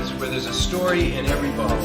Woods, where there's a story in every bottle.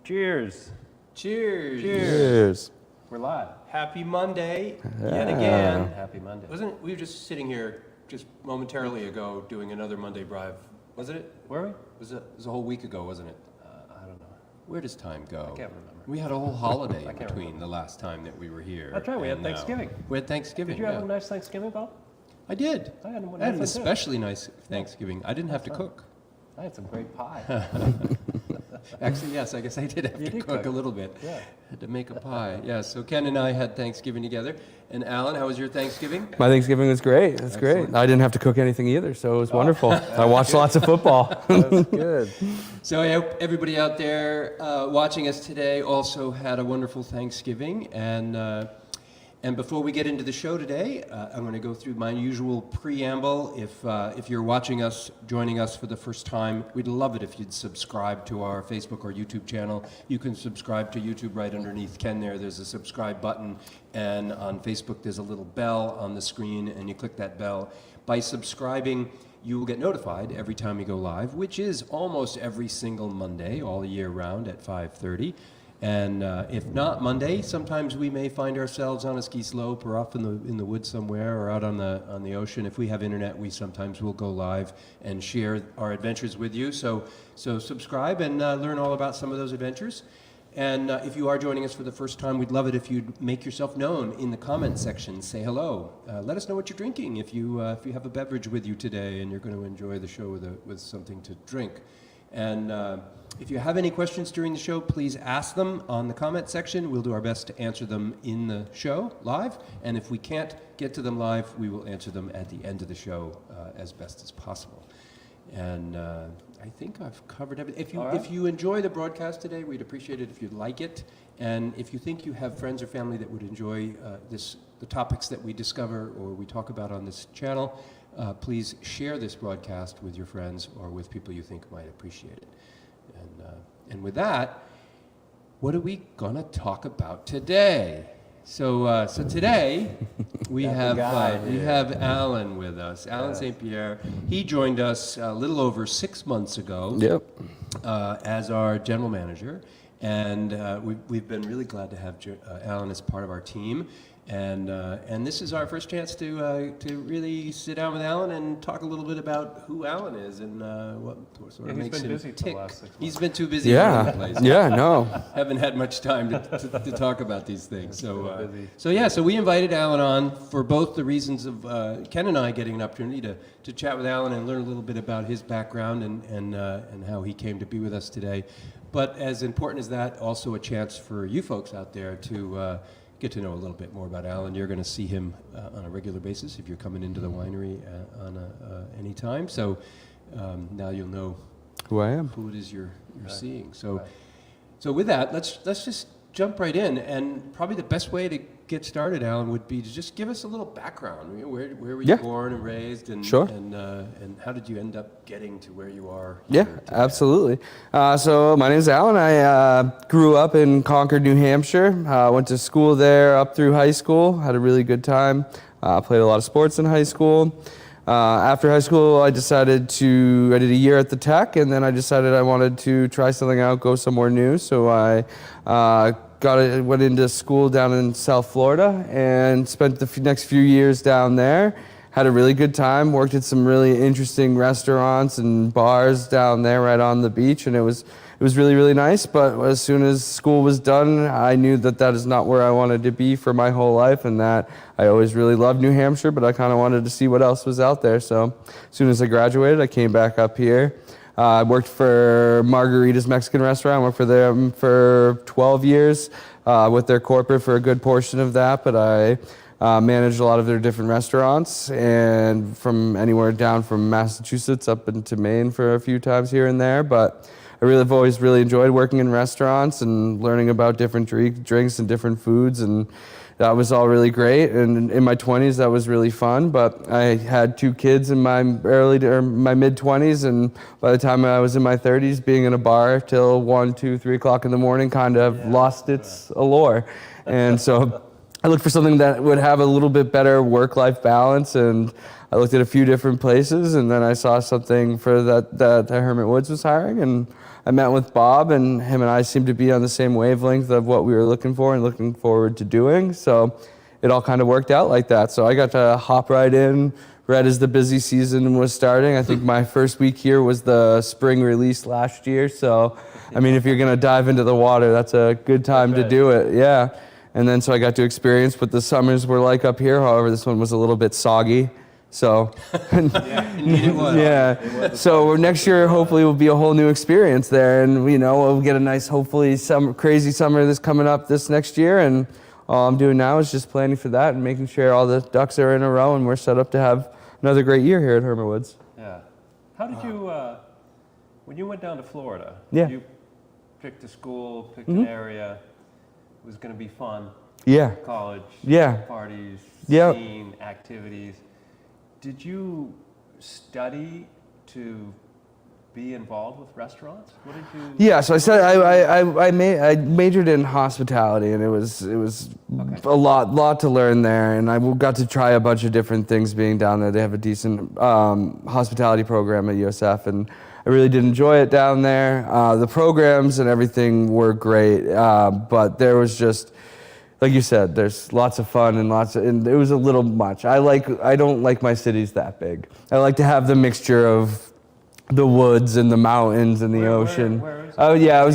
Cheers. Cheers. Cheers. We're live. Happy Monday yet again. Happy Monday. We were just sitting here just momentarily ago doing another Monday Drive, wasn't it? Were we? It was a whole week ago, wasn't it? I don't know. Where does time go? I can't remember. We had a whole holiday can't between remember. the last time that we were here. That's right, we had and now. Thanksgiving. We had Thanksgiving, Did you have a nice Thanksgiving, Bob? I did. I had one I had an nice one, too. especially nice Thanksgiving. I didn't have to cook. I had some great pie. Actually, yes, I guess I did have You to did cook cook. a little bit. Yeah. Had to make a pie. Yeah, so Ken and I had Thanksgiving together. And Alan, how was your Thanksgiving? My Thanksgiving was great. That's Excellent. great. I didn't have to cook anything either, so it was wonderful. I watched lots of football. That's good. So I hope everybody out there watching us today also had a wonderful Thanksgiving. And before we get into the show today, I'm going to go through my usual preamble. If you're watching us, joining us for the first time, we'd love it if you'd subscribe to our Facebook or YouTube channel. You can subscribe to YouTube right underneath Ken there. There's a subscribe button. And on Facebook, there's a little bell on the screen, and you click that bell. By subscribing, you will get notified every time we go live, which is almost every single Monday, all year round at 5:30. And if not Monday, sometimes we may find ourselves on a ski slope or off in the woods somewhere or out on the ocean. If we have internet, we sometimes will go live and share our adventures with you. So subscribe and learn all about some of those adventures. And if you are joining us for the first time, we'd love it if you'd make yourself known in the comment section. Say hello. Let us know what you're drinking if you have a beverage with you today and you're going to enjoy the show with something to drink. And if you have any questions during the show, please ask them on the comment section. We'll do our best to answer them in the show live. And if we can't get to them live, we will answer them at the end of the show as best as possible. And I think I've covered everything. If you enjoy the broadcast today, we'd appreciate it if you'd like it. And if you think you have friends or family that would enjoy the topics that we discover or we talk about on this channel, please share this broadcast with your friends or with people you think might appreciate it. And with that, what are we gonna talk about today? So today we have Alan with us. Alan St. Pierre. He joined us a little over 6 months ago. Yep. As our general manager, and we've been really glad to have Alan as part of our team. And this is our first chance to really sit down with Alan and talk a little bit about who Alan is and what sort of makes him tick. For the last 6 months. He's been too busy all over the place. Yeah, no. Haven't had much time to talk about these things. So we invited Alan on for both the reasons of Ken and I getting an opportunity to chat with Alan and learn a little bit about his background and how he came to be with us today. But as important as that, also a chance for you folks out there to get to know a little bit more about Alan. You're going to see him on a regular basis if you're coming into the winery any time. So now you'll know Who I am. who it is you're seeing. So with that, let's just jump right in. And probably the best way to get started, Alan, would be to just give us a little background. You know, where were you born and raised, and Sure. and how did you end up getting to where you are? Yeah, here today? absolutely. So my name is Alan. I grew up in Concord, New Hampshire. Went to school there up through high school. Had a really good time. Played a lot of sports in high school. After high school, I did a year at the Tech, and then I decided I wanted to try something out, go somewhere new. So I went into school down in South Florida and spent the next few years down there. Had a really good time, worked at some really interesting restaurants and bars down there right on the beach, and it was it was really, really nice. But as soon as school was done, I knew that that is not where I wanted to be for my whole life, and that I always really loved New Hampshire, but I kind of wanted to see what else was out there. So as soon as I graduated, I came back up here. I worked for Margarita's Mexican restaurant. I worked for them for 12 years with their corporate for a good portion of that, but I managed a lot of their different restaurants, and from anywhere down from Massachusetts up into Maine for a few times here and there. But I've always really enjoyed working in restaurants and learning about different drinks and different foods, and that was all really great. And in my 20s, that was really fun. But I had 2 kids in my my mid 20s, and by the time I was in my 30s, being in a bar till 1, 2, 3 o'clock in the morning kind of lost its allure, and so I looked for something that would have a little bit better work-life balance, and I looked at a few different places, and then I saw something for that Hermit Woods was hiring, and I met with Bob, and him and I seemed to be on the same wavelength of what we were looking for and looking forward to doing, so it all kind of worked out like that. So I got to hop right in right as the busy season was starting. I think my first week here was the spring release last year, so I mean, if you're going to dive into the water, that's a good time to do it, yeah. And then so I got to experience what the summers were like up here. However, this one was a little bit soggy. So yeah. So next year hopefully will be a whole new experience there, and we'll get a nice, hopefully some crazy summer that's coming up this next year. And all I'm doing now is just planning for that and making sure all the ducks are in a row, and we're set up to have another great year here at Hermit Woods. Yeah. How did you, when you went down to Florida, you picked a school, picked an area. It was going to be fun. Yeah. College. Yeah. Parties. Yeah. Scene, activities. Did you study to be involved with restaurants? What did you? Yeah. So I said I majored in hospitality, and it was a lot to learn there, and I got to try a bunch of different things being down there. They have a decent hospitality program at USF, and I really did enjoy it down there. The programs and everything were great, but there was just, like you said, there's lots of fun and it was a little much. I don't like my cities that big. I like to have the mixture of the woods and the mountains and the ocean. Where is it? Oh yeah, it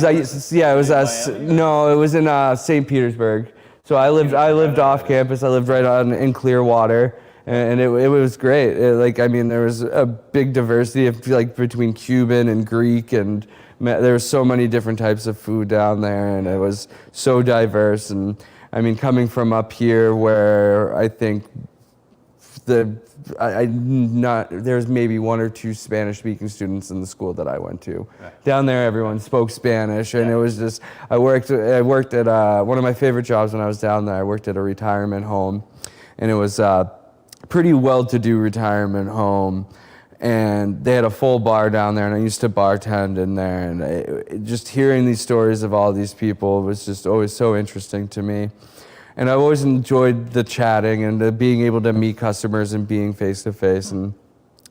was in St. Petersburg. So I lived off campus. I lived right in Clearwater. And it was great. There was a big diversity of between Cuban and Greek, and there were so many different types of food down there, and it was so diverse. And I mean, coming from up here, where I think there's maybe 1 or 2 Spanish-speaking students in the school that I went to. Right. Down there, everyone spoke Spanish, and it was just. I worked at one of my favorite jobs when I was down there. I worked at a retirement home, and it was. Pretty well-to-do retirement home, and they had a full bar down there, and I used to bartend in there, and just hearing these stories of all these people was just always so interesting to me. And I've always enjoyed the chatting and the being able to meet customers and being face-to-face, and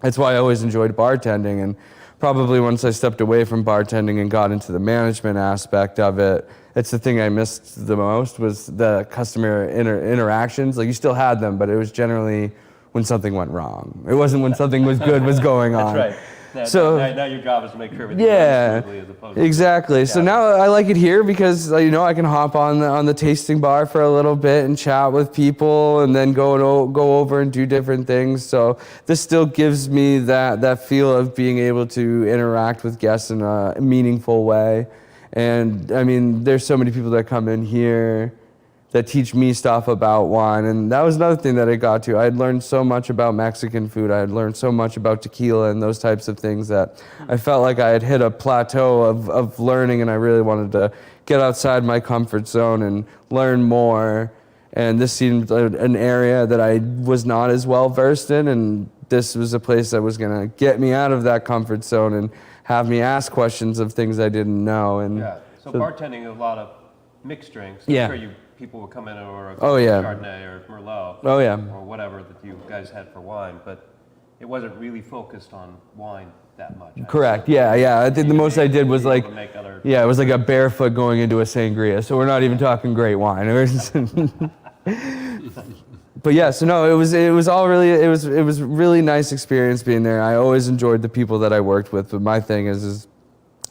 that's why I always enjoyed bartending. And probably once I stepped away from bartending and got into the management aspect of it, it's the thing I missed the most was the customer interactions. You still had them, but it was generally when something went wrong. It wasn't when something was good was going on. That's right. Now your job is to make sure everything runs smoothly as opposed to... Exactly. Yeah. So now I like it here because I can hop on the tasting bar for a little bit and chat with people, and then go over and do different things. So this still gives me that feel of being able to interact with guests in a meaningful way. And I mean, there's so many people that come in here that teach me stuff about wine, and that was another thing that I got to. I had learned so much about Mexican food. I had learned so much about tequila and those types of things that I felt like I had hit a plateau of learning, and I really wanted to get outside my comfort zone and learn more. And this seemed an area that I was not as well versed in, and this was a place that was going to get me out of that comfort zone and have me ask questions of things I didn't know. And so bartending is a lot of mixed drinks. Yeah. I'm sure people would come in and order a Chardonnay or Merlot. Oh yeah. Or whatever that you guys had for wine, but it wasn't really focused on wine that much. Correct. Yeah. I think the most I did was it was like a barefoot going into a sangria. So we're not even talking great wine. But yeah, so no, it was really nice experience being there. I always enjoyed the people that I worked with, but my thing is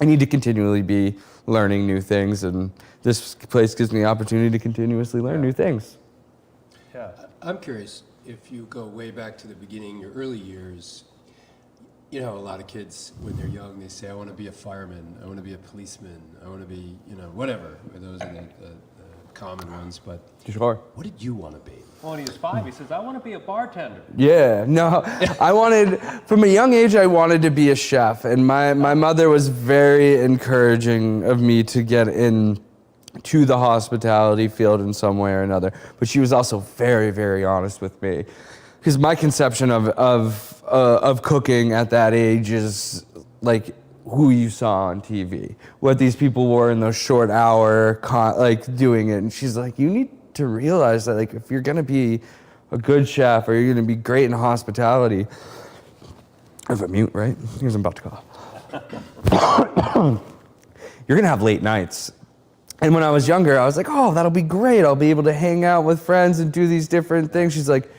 I need to continually be learning new things, and this place gives me the opportunity to continuously learn new things. Yeah. I'm curious, if you go way back to the beginning, your early years, you know, a lot of kids, when they're young, they say, I want to be a fireman, I want to be a policeman, I want to be, you know, whatever. Those are the common ones, but Sure. what did you want to be? Well, when he was 5, he says, I want to be a bartender. Yeah, no, from a young age, I wanted to be a chef, and my mother was very encouraging of me to get into the hospitality field in some way or another, but she was also very, very honest with me, because my conception of cooking at that age is like who you saw on TV, what these people were in those short hour, like doing it. And she's like, you need to realize that, like, if you're gonna be a good chef or you're gonna be great in hospitality, I have a mute, right? Here's I'm about to cough. You're gonna have late nights. And when I was younger, I was like, oh, that'll be great. I'll be able to hang out with friends and do these different things. She's like,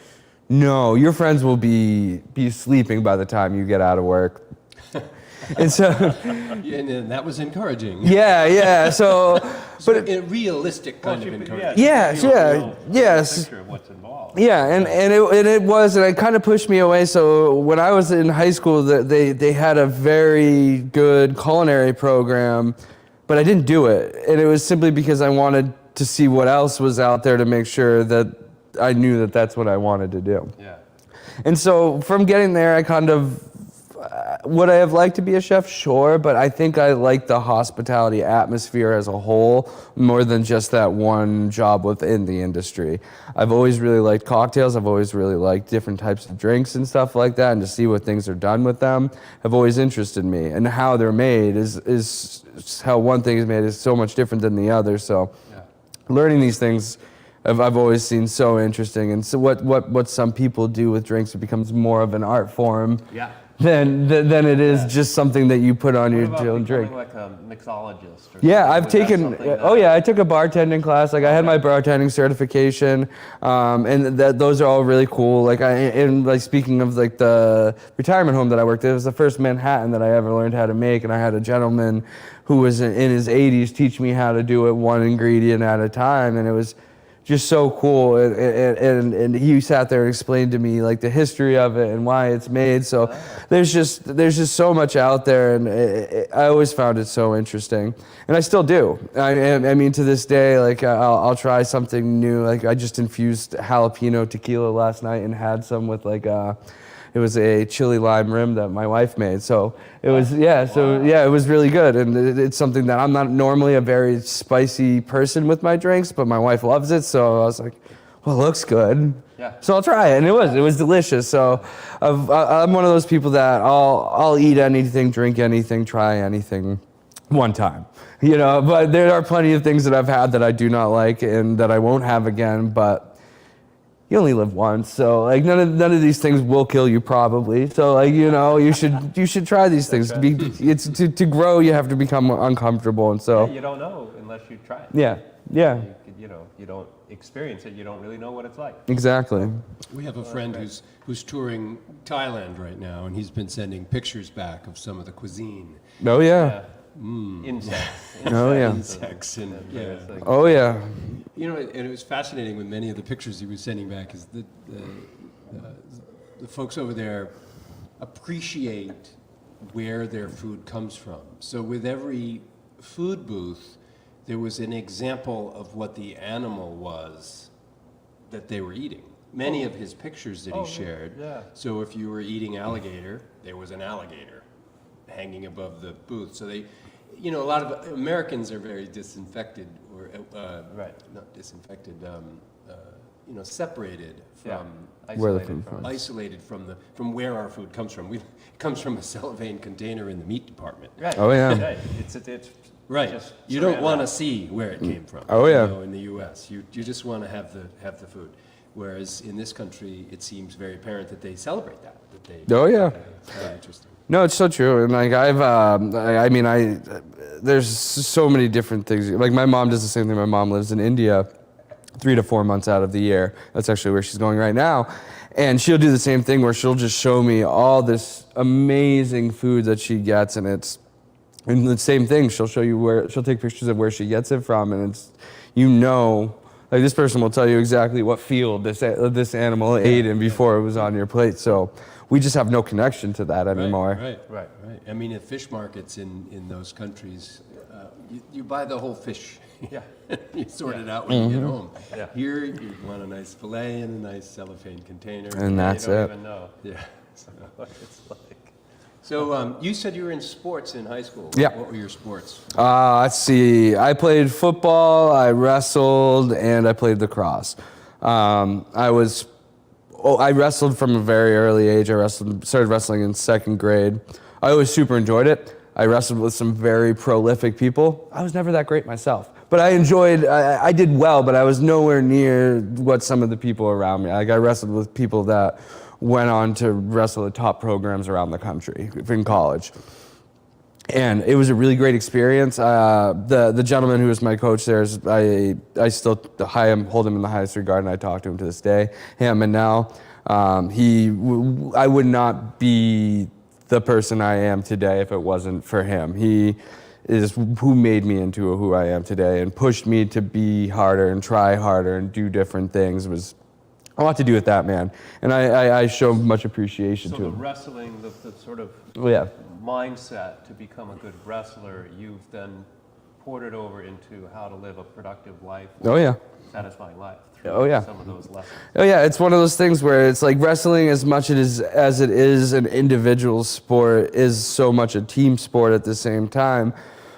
no, your friends will be sleeping by the time you get out of work. And so, And that was encouraging. yeah. So, But a realistic kind of encouragement. yes. Picture of what's involved. Yeah, and it was, and it kind of pushed me away. So when I was in high school, they had a very good culinary program, but I didn't do it, and it was simply because I wanted to see what else was out there to make sure that I knew that that's what I wanted to do. Yeah. And so from getting there, I kind of, would I have liked to be a chef? Sure, but I think I like the hospitality atmosphere as a whole more than just that one job within the industry. I've always really liked cocktails. I've always really liked different types of drinks and stuff like that, and to see what things are done with them have always interested me. And how they're made is how one thing is made is so much different than the other. So learning these things I've always seen so interesting. And so what some people do with drinks, it becomes more of an art form. Yeah. Than it is just something that you put on your own drink. Like a mixologist? Or Yeah, I've Was that taken. something that- Oh yeah, I took a bartending class. Like I had my bartending certification, and those are all really cool. Like speaking of like the retirement home that I worked at, it was the first Manhattan that I ever learned how to make, and I had a gentleman who was in his 80s teach me how to do it one ingredient at a time, and it was just so cool, and he sat there and explained to me like the history of it and why it's made. So there's just so much out there, and I always found it so interesting, and I still do. I mean, to this day, like I'll try something new. Like I just infused jalapeno tequila last night and had some with like it was a chili lime rim that my wife made. So it was, it was really good. And it's something that I'm not normally a very spicy person with my drinks, but my wife loves it. So I was like, well, it looks good. Yeah. So I'll try it. And it was delicious. So I'm one of those people that I'll eat anything, drink anything, try anything one time. You know, but there are plenty of things that I've had that I do not like and that I won't have again, but you only live once, so like none of these things will kill you probably. So like, you know, you should try these things. Right. It's to grow, you have to become uncomfortable, and so You don't know unless you try it. yeah. You don't experience it. You don't really know what it's like. Exactly. We have a friend who's touring Thailand right now, and he's been sending pictures back of some of the cuisine. Oh yeah. Insects. Oh yeah. Insects and yeah. Oh yeah. You know, and it was fascinating with many of the pictures he was sending back is that the folks over there appreciate where their food comes from. So with every food booth, there was an example of what the animal was that they were eating. Many of his pictures that he shared. yeah. So if you were eating alligator, there was an alligator hanging above the booth. So they, you know, a lot of Americans are very disinfected, or not disinfected, you know, separated from, Where the food from. isolated from where our food comes from. It comes from a cellophane container in the meat department. Right. Oh, yeah. Right. It's Right. just You don't saran want to wrap. see where it came from. Oh, yeah. You know, in the U.S., you just want to have the food. Whereas in this country, it seems very apparent that they celebrate that. Oh, yeah. It's very interesting. No, it's so true. And like there's so many different things. Like my mom does the same thing. My mom lives in India 3 to 4 months out of the year. That's actually where she's going right now. And she'll do the same thing where she'll just show me all this amazing food that she gets, and And the same thing, she'll show you she'll take pictures of where she gets it from, and it's, you know, like this person will tell you exactly what field this animal ate in before it was on your plate. So we just have no connection to that anymore. Right. I mean, at fish markets in those countries, you buy the whole fish. Yeah. You sort it out when you get home. Yeah. Here, you want a nice fillet in a nice cellophane container. And that's you don't it. even know. Yeah. What it's like. So you said you were in sports in high school. Yeah. What were your sports? Let's see. I played football, I wrestled, and I played lacrosse. I wrestled from a very early age. Started wrestling in second grade. I always super enjoyed it. I wrestled with some very prolific people. I was never that great myself, but I enjoyed. I did well, but I was nowhere near what some of the people around me. Like I wrestled with people that went on to wrestle at top programs around the country in college. And it was a really great experience. The gentleman who was my coach there, I still hold him in the highest regard, and I talk to him to this day. Him and now, I would not be the person I am today if it wasn't for him. He is who made me into who I am today and pushed me to be harder and try harder and do different things. It was a lot to do with that, man. And I show much appreciation to So the him. wrestling, the sort of Yeah. mindset to become a good wrestler, you've then poured it over into how to live a productive life, Oh, yeah. satisfying life through Oh, yeah. some of those lessons. Oh yeah, it's one of those things where it's like wrestling, as much as it is an individual sport, is so much a team sport at the same time.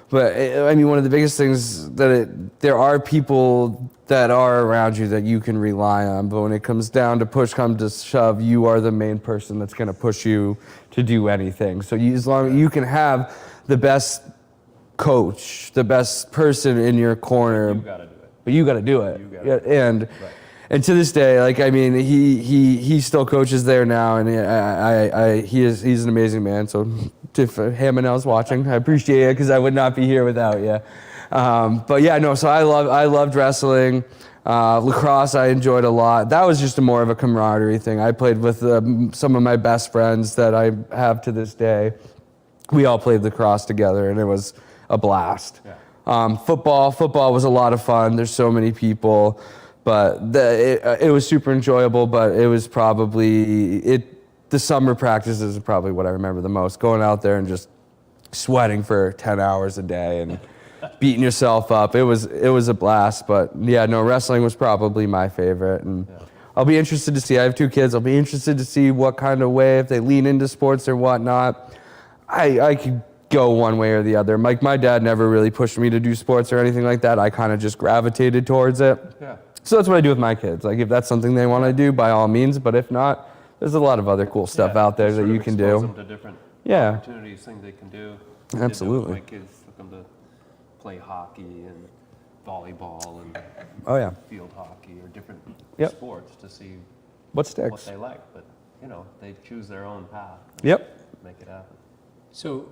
But I mean, one of the biggest things there are people that are around you that you can rely on. But when it comes down to push come to shove, you are the main person that's going to push you to do anything. So as long as you can have the best coach, the best person in your corner, You've got to do it. but you got to do it. You gotta Yeah, do it. and to this day, like I mean, he still coaches there now, and he's an amazing man. So if Hamanel's watching, I appreciate it because I would not be here without you. But yeah, no. So I loved wrestling. Lacrosse I enjoyed a lot. That was just more of a camaraderie thing. I played with some of my best friends that I have to this day. We all played lacrosse together, and it was a blast. Yeah. Football was a lot of fun. There's so many people, but it was super enjoyable. But it was probably the summer practices is probably what I remember the most. Going out there and just sweating for 10 hours a day and beating yourself up. It was a blast. But yeah, no, wrestling was probably my favorite. And I'll be interested to see. I have 2 kids. I'll be interested to see what kind of way, if they lean into sports or whatnot. I could go one way or the other. Like my dad never really pushed me to do sports or anything like that. I kind of just gravitated towards it. Yeah. So that's what I do with my kids. Like if that's something they want to do, by all means. But if not, there's a lot of other cool stuff out there that you can expose do. them to different Yeah. opportunities, things they can do. Absolutely. My kids took them to play hockey and volleyball and Oh yeah. field hockey or different Yep. sports to see What what sticks? they like. But, they choose their own path. Yep. Make it happen. So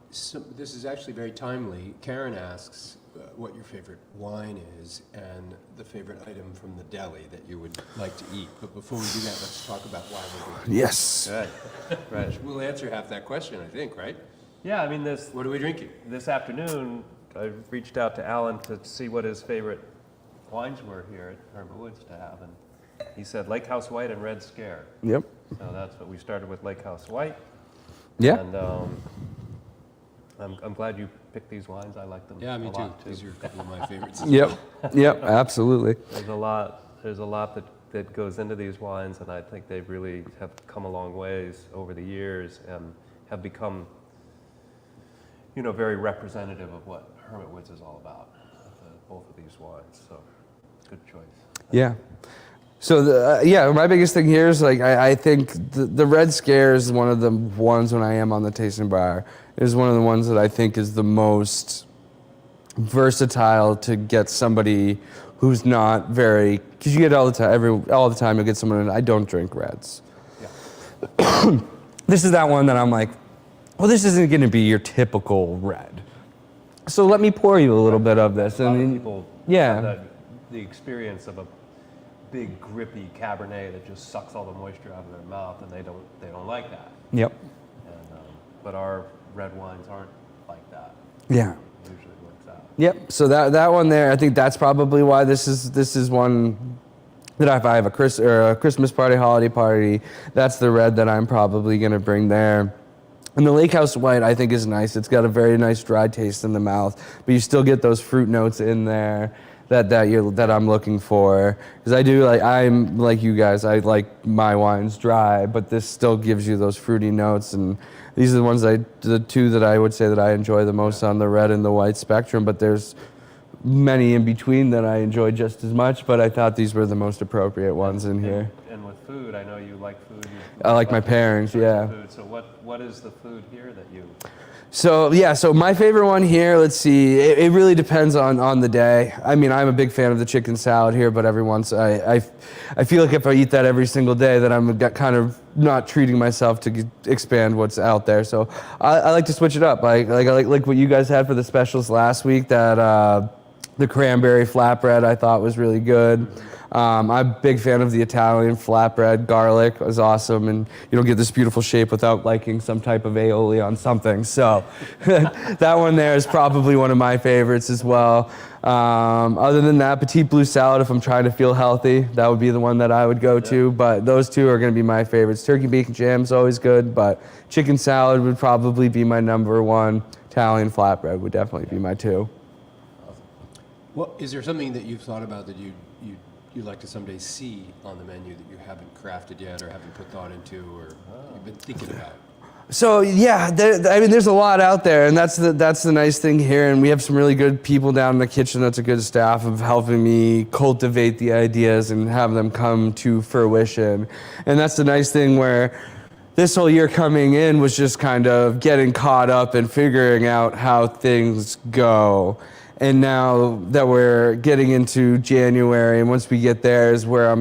this is actually very timely. Karen asks what your favorite wine is and the favorite item from the deli that you would like to eat. But before we do that, let's talk about why we're doing Yes. Right. it. We'll answer half that question, I think, right? Yeah, I mean, What are we drinking? this afternoon, I reached out to Alan to see what his favorite wines were here at Hermit Woods to have, and he said Lake House White and Red Scare. Yep. So that's what we started with, Lake House White. Yeah. And I'm glad you picked these wines. I like them Yeah, me a too. lot, too. These are a couple of my favorites. Yep. Yep. Absolutely. There's a lot that goes into these wines, and I think they really have come a long ways over the years and have become, very representative of what Hermit Woods is all about, both of these wines. So, good choice. Yeah. So my biggest thing here is like I think the Red Scare is one of the ones when I am on the tasting bar is one of the ones that I think is the most versatile to get somebody who's not very, because you get all the time you'll get someone, I don't drink reds. Yeah. This is that one that I'm like, well, this isn't going to be your typical red. So let me pour you a little bit of this. A lot of And people yeah. have the experience of a big grippy Cabernet that just sucks all the moisture out of their mouth, and they don't like that. Yep. And, but our red wines aren't like that. Yeah. It usually works out. Yep. So that one there, I think that's probably why this is one that if I have a Christmas party, holiday party, that's the red that I'm probably gonna bring there. And the Lake House White, I think, is nice. It's got a very nice dry taste in the mouth, but you still get those fruit notes in there that I'm looking for. Because I'm like you guys, I like my wines dry, but this still gives you those fruity notes. And these are the two that I would say that I enjoy the most on the red and the white spectrum. But there's many in between that I enjoy just as much. But I thought these were the most appropriate ones in here. And with food, I know you like food. I like my pairings, yeah. Food. So what is the food here that you? So my favorite one here, let's see, it really depends on the day. I mean, I'm a big fan of the chicken salad here, but every once, I feel like if I eat that every single day, that I'm kind of not treating myself to expand what's out there. So I like to switch it up. I like what you guys had for the specials last week, that the cranberry flatbread I thought was really good. I'm a big fan of the Italian flatbread. Garlic was awesome, and you don't get this beautiful shape without liking some type of aioli on something. So that one there is probably one of my favorites as well. Other than that, petite blue salad, if I'm trying to feel healthy, that would be the one that I would go to. But those two are going to be my favorites. Turkey bacon jam is always good, but chicken salad would probably be my number one. Italian flatbread would definitely be my two. Well, is there something that you've thought about that you'd like to someday see on the menu that you haven't crafted yet or haven't put thought into or you've been thinking about? So yeah, there's a lot out there, and that's the nice thing here. And we have some really good people down in the kitchen. That's a good staff of helping me cultivate the ideas and have them come to fruition. And that's the nice thing where this whole year coming in was just kind of getting caught up and figuring out how things go. And now that we're getting into January, and once we get there is where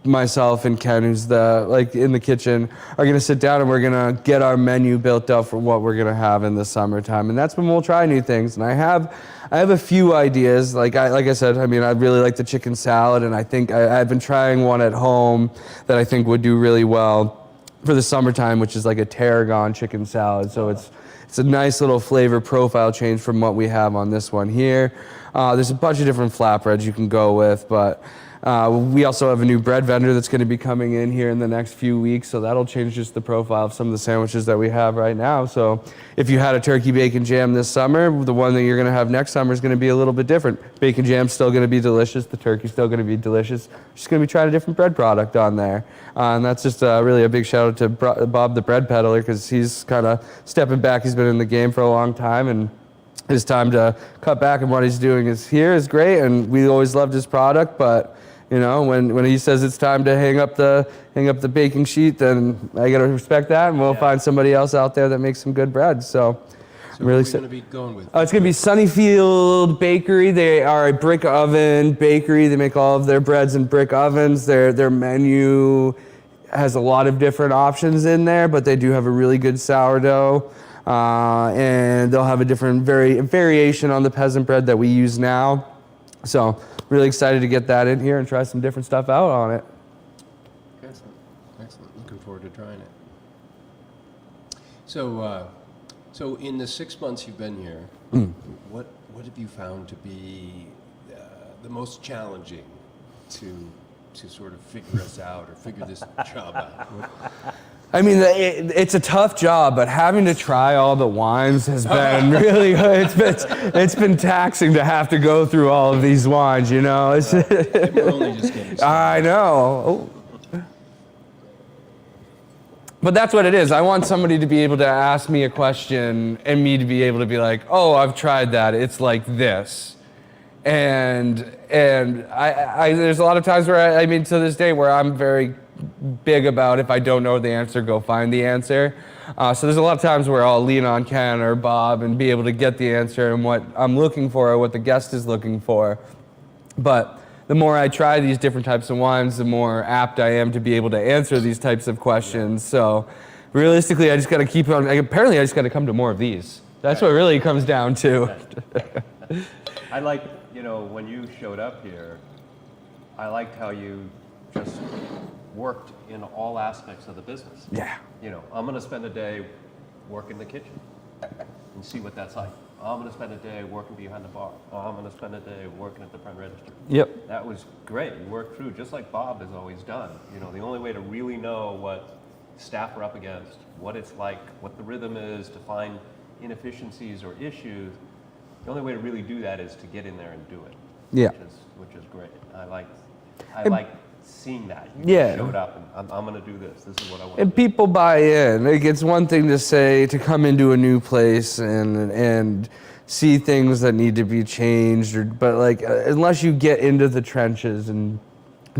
myself and Ken, who's in the kitchen, are gonna sit down and we're gonna get our menu built up for what we're gonna have in the summertime. And that's when we'll try new things. And I have a few ideas. Like I said, I mean, I really like the chicken salad, and I think I've been trying one at home that I think would do really well for the summertime, which is like a tarragon chicken salad. So it's a nice little flavor profile change from what we have on this one here. There's a bunch of different flatbreads you can go with, but we also have a new bread vendor that's going to be coming in here in the next few weeks, so that'll change just the profile of some of the sandwiches that we have right now. So if you had a turkey bacon jam this summer, the one that you're going to have next summer is going to be a little bit different. Bacon jam's still going to be delicious, the turkey's still going to be delicious. Just going to be trying a different bread product on there. And that's just really a big shout out to Bob the bread peddler, because he's kind of stepping back. He's been in the game for a long time, and his time to cut back on what he's doing is great, and we always loved his product, but you know, when he says it's time to hang up the baking sheet, then I gotta respect that, and we'll find somebody else out there that makes some good bread. So I'm really going to be going with? It's gonna be Sunnyfield Bakery. They are a brick oven bakery. They make all of their breads in brick ovens. Their menu has a lot of different options in there, but they do have a really good sourdough. And they'll have a different variation on the peasant bread that we use now. So really excited to get that in here and try some different stuff out on it. Excellent. Looking forward to trying it. So in the 6 months you've been here, what have you found to be the most challenging to sort of figure us out or figure this job out? I mean, it's a tough job, but having to try all the wines has been really, it's been taxing to have to go through all of these wines, you know? We're only just getting started. I know. Oh. But that's what it is. I want somebody to be able to ask me a question and me to be able to be like, oh, I've tried that. It's like this. And I there's a lot of times where, I mean, to this day, where I'm very big about if I don't know the answer, go find the answer. So there's a lot of times where I'll lean on Ken or Bob and be able to get the answer and what I'm looking for or what the guest is looking for. But the more I try these different types of wines, the more apt I am to be able to answer these types of questions. So realistically, I just got to keep on. Apparently, I just got to come to more of these. That's what it really comes down to. I like, when you showed up here, I liked how you just worked in all aspects of the business. Yeah. I'm going to spend a day working the kitchen. and see what that's like. Oh, I'm going to spend a day working behind the bar. Oh, I'm going to spend a day working at the front register. Yep. That was great. We worked through, just like Bob has always done. You know, the only way to really know what staff are up against, what it's like, what the rhythm is, to find inefficiencies or issues, the only way to really do that is to get in there and do it. Yeah. Which is great. I like seeing that. You Yeah. showed up and I'm going to do this. This is what I want to And do. people buy in. Like, it's one thing to say, to come into a new place and see things that need to be changed, but like unless you get into the trenches and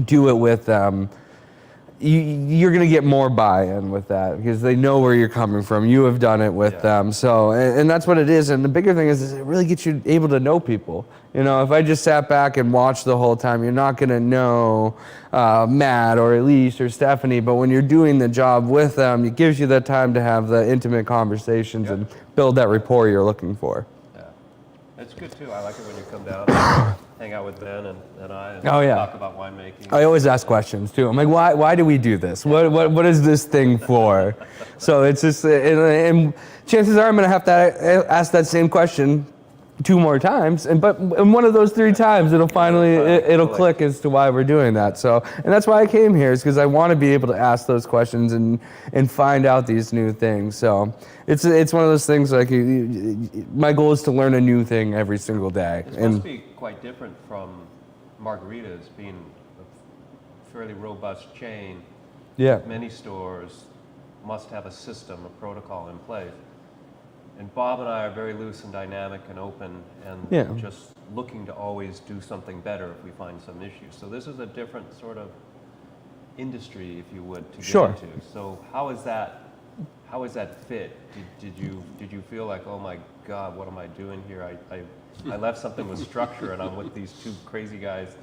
do it with them, you're going to get more buy-in with that because they know where you're coming from. You have done it with them. So, and that's what it is. And the bigger thing is it really gets you able to know people. You know, if I just sat back and watched the whole time, you're not going to know Matt or Elise or Stephanie. But when you're doing the job with them, it gives you that time to have the intimate conversations and build that rapport you're looking for. Yeah. It's good too. I like it when you come down and hang out with Ben and I and talk about winemaking. I always ask questions too. I'm like, why do we do this? What is this thing for? So it's just, and chances are I'm going to have to ask that same question 2 more times, but in one of those 3 times, it'll click as to why we're doing that. So, and that's why I came here, is because I want to be able to ask those questions and find out these new things. So it's one of those things, like, my goal is to learn a new thing every single day. This must be quite different from Margarita's being a fairly robust chain. Yeah. Many stores must have a system, a protocol in place. And Bob and I are very loose and dynamic and open and just looking to always do something better if we find some issues. So this is a different sort of industry, if you would, to get into. So how is that fit? Did you feel like, oh my God, what am I doing here? I left something with structure and I'm with these 2 crazy guys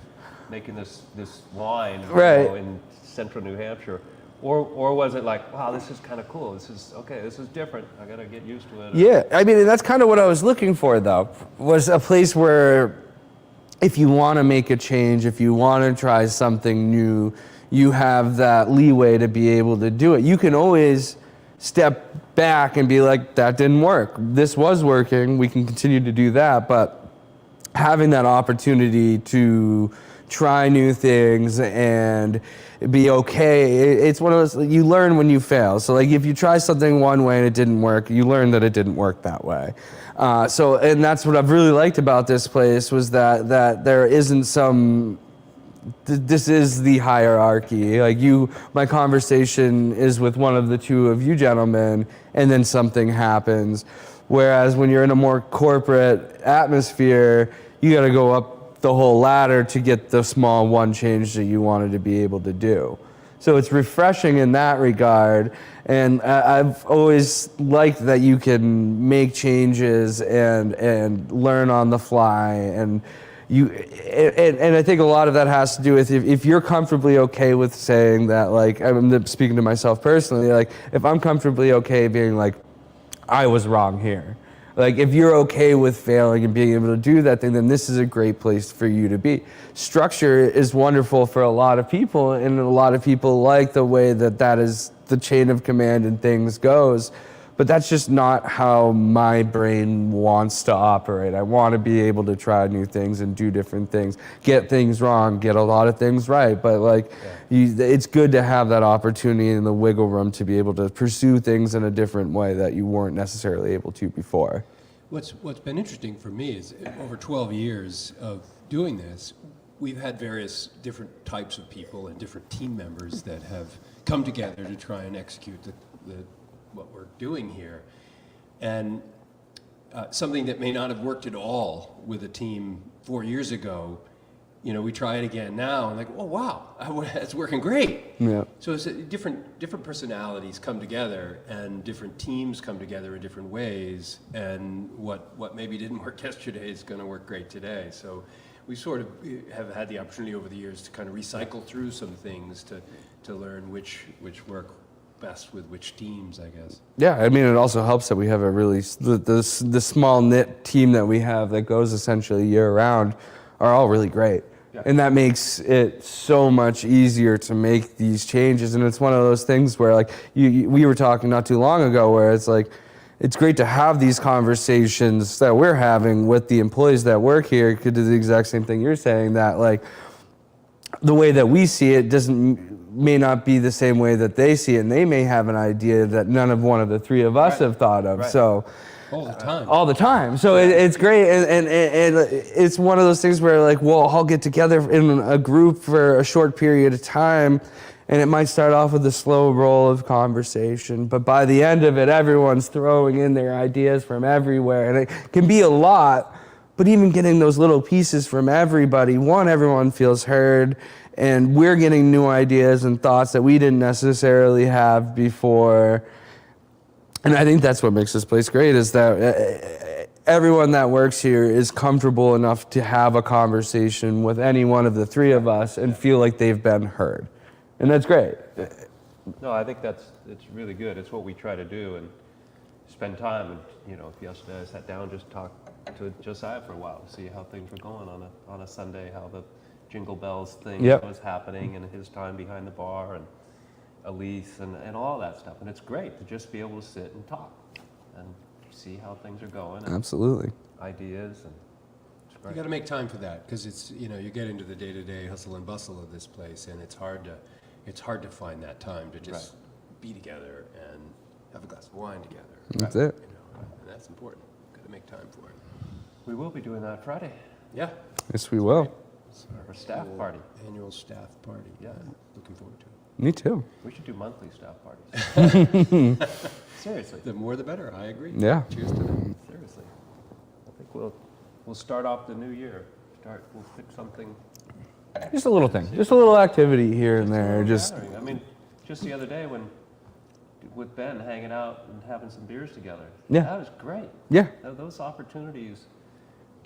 making this wine in central New Hampshire. Or was it like, wow, this is kind of cool. This is different. I got to get used to it. Yeah, I mean, that's kind of what I was looking for, though, was a place where if you want to make a change, if you want to try something new, you have that leeway to be able to do it. You can always step back and be like, that didn't work. This was working. We can continue to do that. But having that opportunity to try new things and be okay. It's one of those, you learn when you fail. So like if you try something one way and it didn't work, you learn that it didn't work that way. And that's what I've really liked about this place, was that there isn't some, this is the hierarchy. Like my conversation is with one of the 2 of you gentlemen, and then something happens. Whereas when you're in a more corporate atmosphere, you got to go up the whole ladder to get the small one change that you wanted to be able to do. So it's refreshing in that regard, and I've always liked that you can make changes and learn on the fly, and I think a lot of that has to do with if you're comfortably okay with saying that, like, I'm speaking to myself personally, like if I'm comfortably okay being like, I was wrong here. Like, if you're okay with failing and being able to do that thing, then this is a great place for you to be. Structure is wonderful for a lot of people, and a lot of people like the way that is the chain of command and things goes. But that's just not how my brain wants to operate. I want to be able to try new things and do different things, get things wrong, get a lot of things right. But it's good to have that opportunity and the wiggle room to be able to pursue things in a different way that you weren't necessarily able to before. What's been interesting for me is over 12 years of doing this, we've had various different types of people and different team members that have come together to try and execute what we're doing here. And something that may not have worked at all with a team 4 years ago, we try it again now and like, oh wow, it's working great. Yeah. So it's different personalities come together and different teams come together in different ways, and what maybe didn't work yesterday is going to work great today. So we sort of have had the opportunity over the years to kind of recycle through some things to learn which work best with which teams, I guess. Yeah, I mean, it also helps that we have a really, the small knit team that we have that goes essentially year round are all really great. Yeah. And that makes it so much easier to make these changes. And it's one of those things where, like, we were talking not too long ago where it's like, it's great to have these conversations that we're having with the employees that work here, could do the exact same thing you're saying, that like the way that we see it may not be the same way that they see it, and they may have an idea that none of one of the three of us have thought of. So all the time. All the time. So it's great, and it's one of those things where like we'll all get together in a group for a short period of time, and it might start off with a slow roll of conversation, but by the end of it, everyone's throwing in their ideas from everywhere, and it can be a lot. But even getting those little pieces from everybody, everyone feels heard, and we're getting new ideas and thoughts that we didn't necessarily have before. And I think that's what makes this place great, is that everyone that works here is comfortable enough to have a conversation with any one of the three of us and feel like they've been heard. And that's great. No, I think it's really good. It's what we try to do, and spend time. And if yesterday I sat down, just talk to Josiah for a while, see how things were going on a Sunday, how the Jingle Bells thing was happening, and his time behind the bar, and Elise, and all that stuff. And it's great to just be able to sit and talk and see how things are going. And absolutely. Ideas, and it's great. You got to make time for that, because it's you get into the day-to-day hustle and bustle of this place, and it's hard to find that time to just be together and have a glass of wine together. That's it. And that's important. Got to make time for it. We will be doing that Friday. Yeah. Yes, we will. It's our staff party. Annual staff party. Yeah. Looking forward to it. Me too. We should do monthly staff parties. Seriously. The more the better. I agree. Yeah. Cheers to that. Seriously. I think we'll start off the new year. We'll pick something. Just a little thing. Just a little activity here and there. Just. I mean, just the other day with Ben hanging out and having some beers together. Yeah. That was great. Yeah. Those opportunities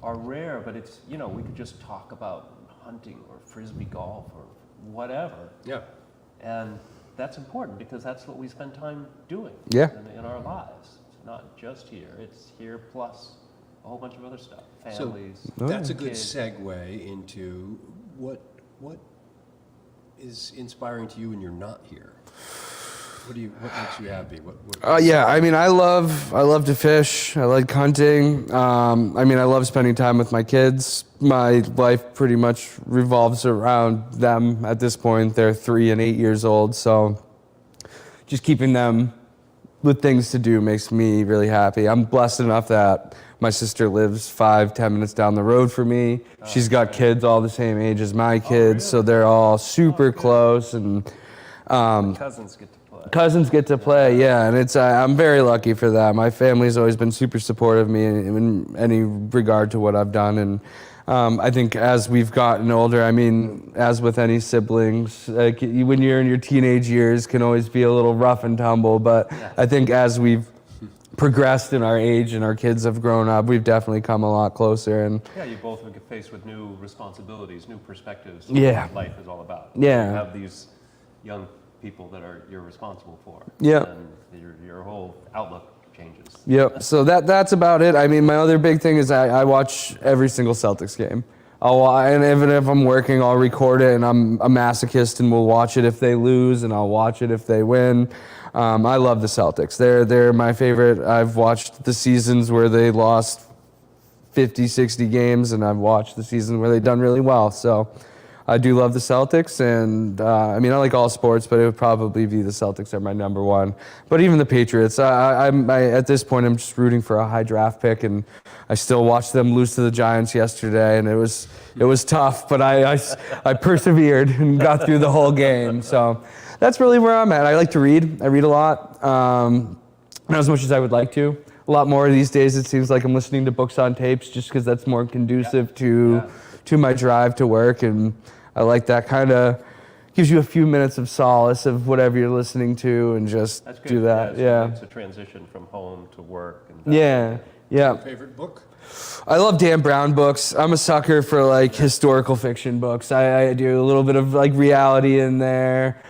are rare, but it's, we could just talk about hunting or frisbee golf or whatever. Yeah. And that's important, because that's what we spend time doing in our lives. It's not just here. It's here plus a whole bunch of other stuff. Families. So that's a good kids. segue into what is inspiring to you when you're not here. What makes you happy? Yeah, I mean, I love to fish. I like hunting. I love spending time with my kids. My life pretty much revolves around them at this point. They're 3 and 8 years old, so just keeping them with things to do makes me really happy. I'm blessed enough that my sister lives 5-10 minutes down the road from me. She's got kids all the same age as my kids, so they're all super close, and Cousins get to play. Cousins get to play, yeah, and it's I'm very lucky for that. My family's always been super supportive of me in any regard to what I've done, and I think as we've gotten older, as with any siblings, when you're in your teenage years, can always be a little rough and tumble, but I think as we've progressed in our age and our kids have grown up, we've definitely come a lot closer. And you both are faced with new responsibilities, new perspectives. Yeah. What life is all about. Yeah. You have these young people that you're responsible for. Yeah. And your whole outlook changes. Yep. So that's about it. My other big thing is I watch every single Celtics game. And even if I'm working, I'll record it, and I'm a masochist and will watch it if they lose, and I'll watch it if they win. I love the Celtics. They're my favorite. I've watched the seasons where they lost 50, 60 games, and I've watched the season where they've done really well. So I do love the Celtics, and I like all sports, but it would probably be the Celtics are my number one. But even the Patriots, I at this point, I'm just rooting for a high draft pick, and I still watched them lose to the Giants yesterday, and it was tough, but I persevered and got through the whole game. So that's really where I'm at. I like to read. I read a lot, not as much as I would like to. A lot more these days. It seems like I'm listening to books on tapes, just because that's more conducive to my drive to work, and I like that. Kind of gives you a few minutes of solace of whatever you're listening to, and just do that. Yeah. It's a transition from home to work. And Yeah. Favorite book? I love Dan Brown books. I'm a sucker for historical fiction books. I do a little bit of reality in there.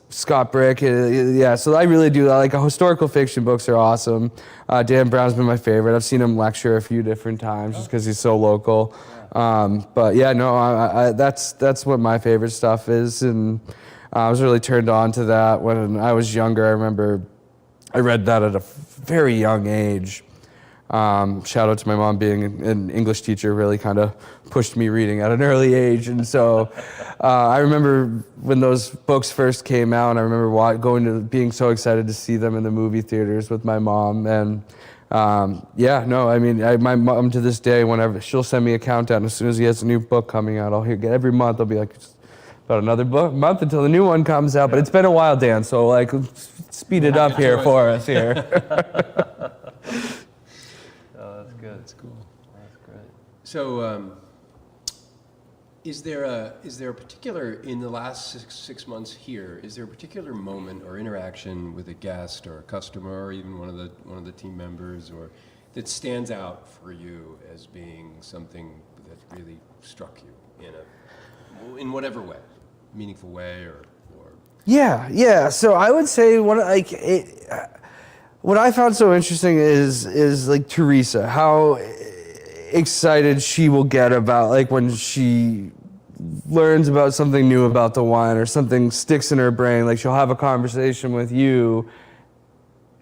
Scott Brick, so I really do. Historical fiction books are awesome. Dan Brown's been my favorite. I've seen him lecture a few different times just because he's so local. That's what my favorite stuff is, and I was really turned on to that when I was younger. I remember I read that at a very young age. Shout out to my mom being an English teacher, really kind of pushed me reading at an early age. And so I remember when those books first came out, and I remember being so excited to see them in the movie theaters with my mom. And my mom to this day, whenever she'll send me a countdown, as soon as he has a new book coming out, every month I'll be like, about another month until the new one comes out. But it's been a while, Dan, so like speed it up here for us here. That's cool. That's great. So, is there a particular, in the last six months here, is there a particular moment or interaction with a guest or a customer or even one of the team members or that stands out for you as being something that really struck you in whatever way, meaningful way or? Yeah. So I would say what I found so interesting is like Teresa, how excited she will get about like when she learns about something new about the wine or something sticks in her brain. Like she'll have a conversation with you,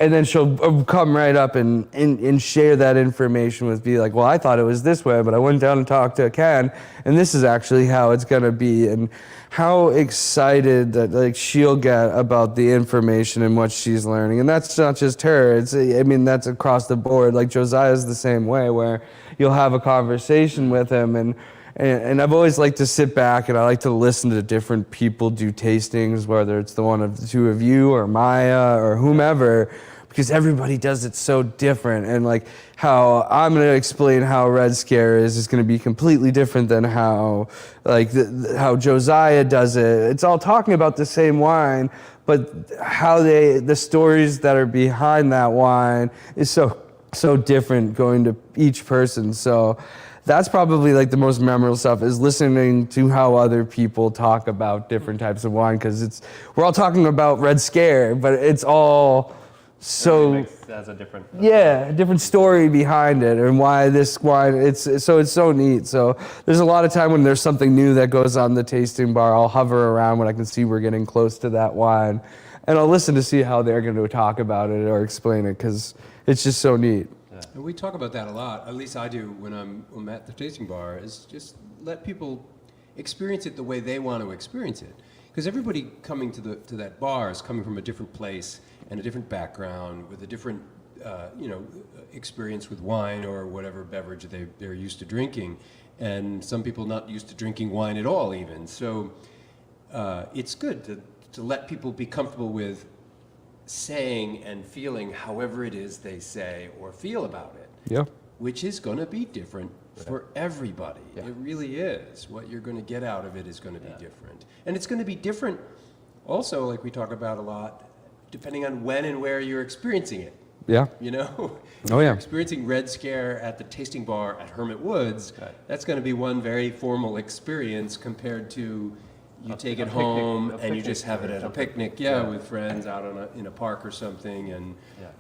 and then she'll come right up and share that information with me. Like, well, I thought it was this way, but I went down and talked to Ken, and this is actually how it's gonna be. And how excited that like she'll get about the information and what she's learning. And that's not just her. That's across the board. Like Josiah's the same way, where you'll have a conversation with him, and I've always liked to sit back and I like to listen to different people do tastings, whether it's the one of the two of you or Maya or whomever, because everybody does it so different. And like how I'm going to explain how Red Scare is going to be completely different than how how Josiah does it. It's all talking about the same wine, but how the stories that are behind that wine is so different going to each person. So that's probably like the most memorable stuff, is listening to how other people talk about different types of wine, because we're all talking about Red Scare, but it's all so has a different different story behind it, and why this wine it's so neat. So there's a lot of time when there's something new that goes on the tasting bar, I'll hover around when I can see we're getting close to that wine, and I'll listen to see how they're going to talk about it or explain it, because it's just so neat. And we talk about that a lot, at least I do when I'm at the tasting bar, is just let people experience it the way they want to experience it. Because everybody coming to that bar is coming from a different place and a different background with a different experience with wine or whatever beverage they're used to drinking. And some people not used to drinking wine at all even. So it's good to let people be comfortable with saying and feeling however it is they say or feel about it. Yeah. Which is going to be different for everybody. Yeah. It really is. What you're going to get out of it is going to be different. And it's going to be different also, like we talk about a lot, depending on when and where you're experiencing it. Yeah. You know? Oh, yeah. Experiencing Red Scare at the tasting bar at Hermit Woods, that's going to be one very formal experience compared to you take it home and you just have it at a picnic, with friends out in a park or something, and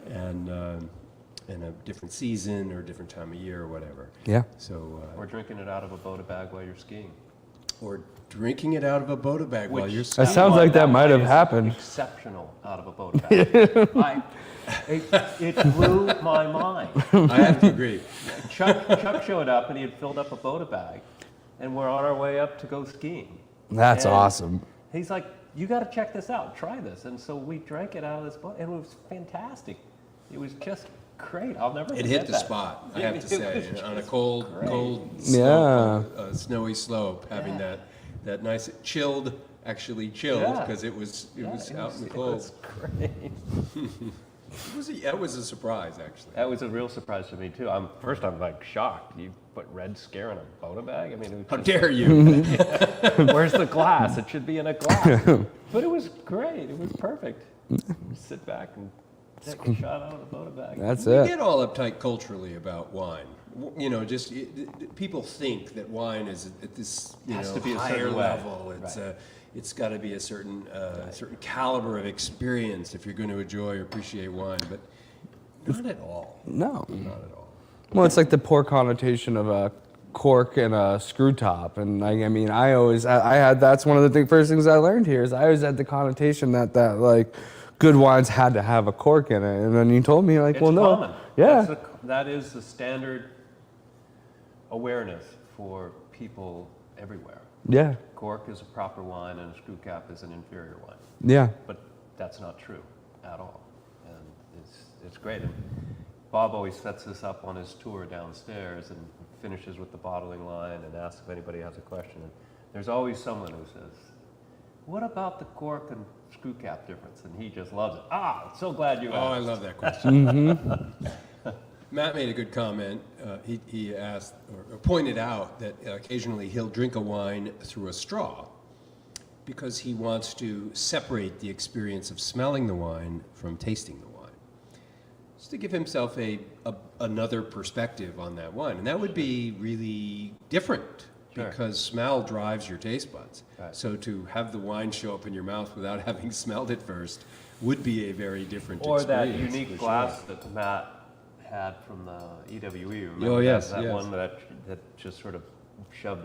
in a different season or different time of year or whatever. Yeah. So. Or drinking it out of a Bota bag while you're skiing. Or drinking it out of a Bota bag while you're skiing. That sounds like that might have happened. Exceptional out of a Bota bag. It blew my mind. I have to agree. Chuck showed up and he had filled up a Bota bag, and we're on our way up to go skiing. That's awesome. He's like, you got to check this out, try this. And so we drank it out of this boat, and it was fantastic. It was just great. I'll never forget that. It hit the spot, I have to say, on a cold slope, snowy slope, having that nice chilled, because it was out in the cold. It was great. That was a surprise, actually. That was a real surprise to me too. I'm like shocked. You put Red Scare in a Bota bag? I mean, how dare you? Where's the glass? It should be in a glass. But it was great. It was perfect. Sit back and take a shot out of the Bota bag. That's we it. get all uptight culturally about wine. You know, just people think that wine is at this has to be a higher certain level. It's got to be a certain caliber of experience if you're going to enjoy or appreciate wine, but not at all. No. Not at all. Well, it's like the poor connotation of a cork and a screw top, and I had that's one of the first things I learned here is I always had the connotation that like good wines had to have a cork in it. And then you told me, like, It's well, no. common. Yeah. That is the standard awareness for people everywhere. Yeah. Cork is a proper wine and a screw cap is an inferior wine. Yeah. But that's not true at all. And it's great. And Bob always sets this up on his tour downstairs and finishes with the bottling line and asks if anybody has a question. And there's always someone who says, what about the cork and screw cap difference? And he just loves it. So glad you asked. Oh, I love that question. Matt made a good comment. He asked or pointed out that occasionally he'll drink a wine through a straw because he wants to separate the experience of smelling the wine from tasting the wine. Just to give himself another perspective on that wine. And that would be really different because smell drives your taste buds. Right. So to have the wine show up in your mouth without having smelled it first would be a very different Or experience. that unique glass that Matt had from the EWE. Remember Oh, yes, that yes. one that just sort of shoved